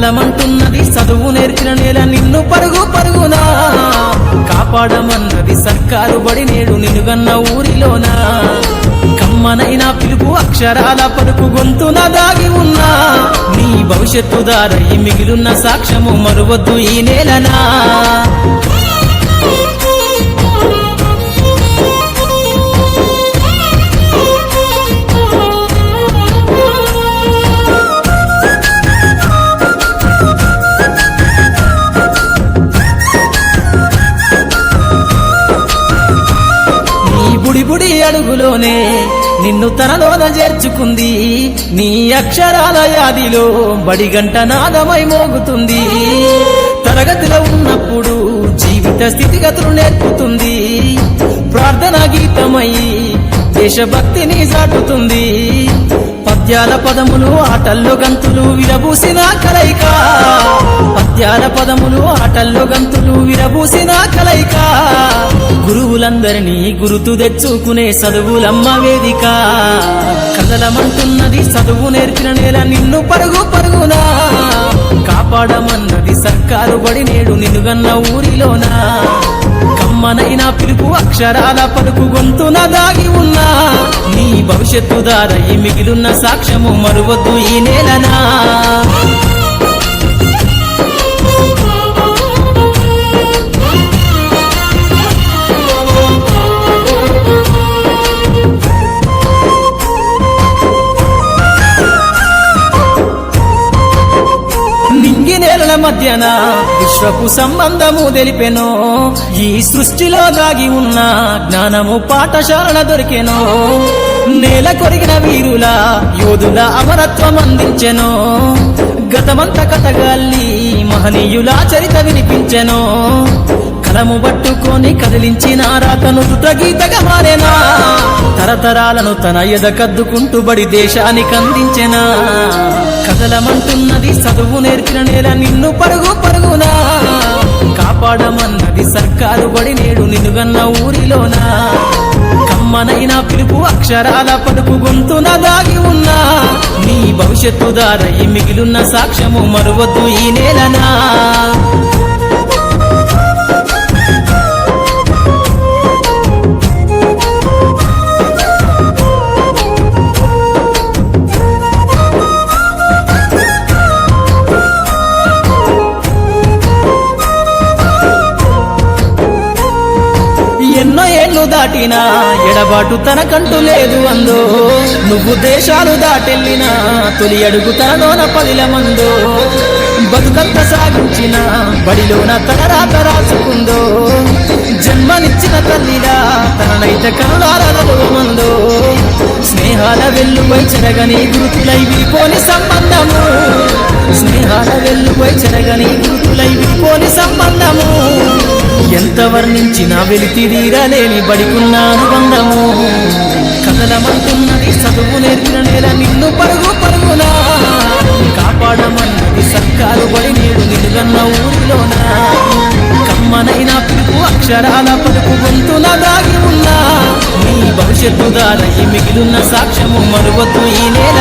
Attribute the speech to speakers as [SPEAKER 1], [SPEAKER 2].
[SPEAKER 1] కదలమంటున్నది చదువు నేర్చిన నేల నిన్ను పరుగు పరుగునా కాపాడమన్నది సర్కారు బడి నేడు నిలుగన్న ఊరిలోనా కమ్మనైన పిలుపు అక్షరాల పలుకు గొంతున దాగి ఉన్నా నీ భవిష్యత్తు దారై మిగిలున్న సాక్ష్యము మరువద్దు ఈ నేలనా బుడి అడుగులోనే నిన్ను తనలోన చేర్చుకుంది నీ అక్షరాల యాదిలో బడిగంట నాదమై మోగుతుంది తరగతిలో ఉన్నప్పుడు జీవిత స్థితిగతులు నేర్పుతుంది ప్రార్థన గీతమై దేశభక్తిని చాటుతుంది పద్యాల పదములు ఆటల్లో గంతులు విరబూసిన కలయిక పద్యాల పదములు ఆటల్లో గంతులు విరబూసిన కలయిక గురువులందరినీ గురుతు తెచ్చుకునే చదువులమ్మ వేదిక కదలమంటున్నది చదువు నేర్చిన నేల నిన్ను పరుగు పరుగునా కాపాడమన్నది సర్కారు బడి నేడు నిలుగన్న ఊరిలోనా కమ్మనైన పిలుపు అక్షరాల పలుకు గొంతున దాగి ఉన్నా నీ భవిష్యత్తు దారై మిగిలున్న సాక్ష్యము మరువద్దు ఈ నేలనా నేలల మధ్యన విశ్వపు సంబంధము తెలిపెనో ఈ సృష్టిలో దాగి ఉన్న జ్ఞానము పాఠశాల దొరికెనో నేల కొరిగిన వీరుల యోధుల అమరత్వం అందించెనో గతమంత కథగాల్లి మహనీయుల చరిత వినిపించెనో కలము పట్టుకొని కదిలించిన రాతను దుతగీతగా మారేనా తరతరాలను తన ఎదకద్దుకుంటూ బడి దేశానికి అందించెనా కదలమంటున్నది చదువు నేర్చిన నేల నిన్ను పరుగు పరుగునా కాపాడమన్నది సర్కారు బడి నేడు నిలుగన్న ఊరిలోనా కమ్మనైన పిలుపు అక్షరాల పలుకు గొంతున దాగి ఉన్నా నీ భవిష్యత్తు దారై మిగిలున్న సాక్ష్యము మరువద్దు ఈ నేలనా ఎన్నో ఏళ్ళు దాటినా ఎడబాటు తనకంటూ లేదు అందో నువ్వు దేశాలు దాటెళ్ళినా తొలి అడుగు తనలోన పదిలమందో బతుకంత సాగించిన బడిలోన తన రాత రాసుకుందో జన్మనిచ్చిన తల్లిలా తననైతే కనులారమందో స్నేహాల వెల్లుపై చెరగని గురుతులై విడిపోని సంబంధము స్నేహాల వెల్లుపై చెరగని గురుతులై విడిపోని సంబంధము ఎంత వర్ణించినా వెలితిరీరలేని బడికున్న అనుబంధము కదలమంటున్నది చదువు నేర్పిన నేల నిన్ను పరుగు పరుగునా కాపాడమన్నది సర్కారు బడి నేడు నిలుగన్న ఊరిలోనా కమ్మనైన పిలుపు అక్షరాల పలుకు గొంతున దాగి ఉన్నా నీ భవిష్యత్తు దారై మిగిలున్న సాక్ష్యము మరువద్దు ఈ నేల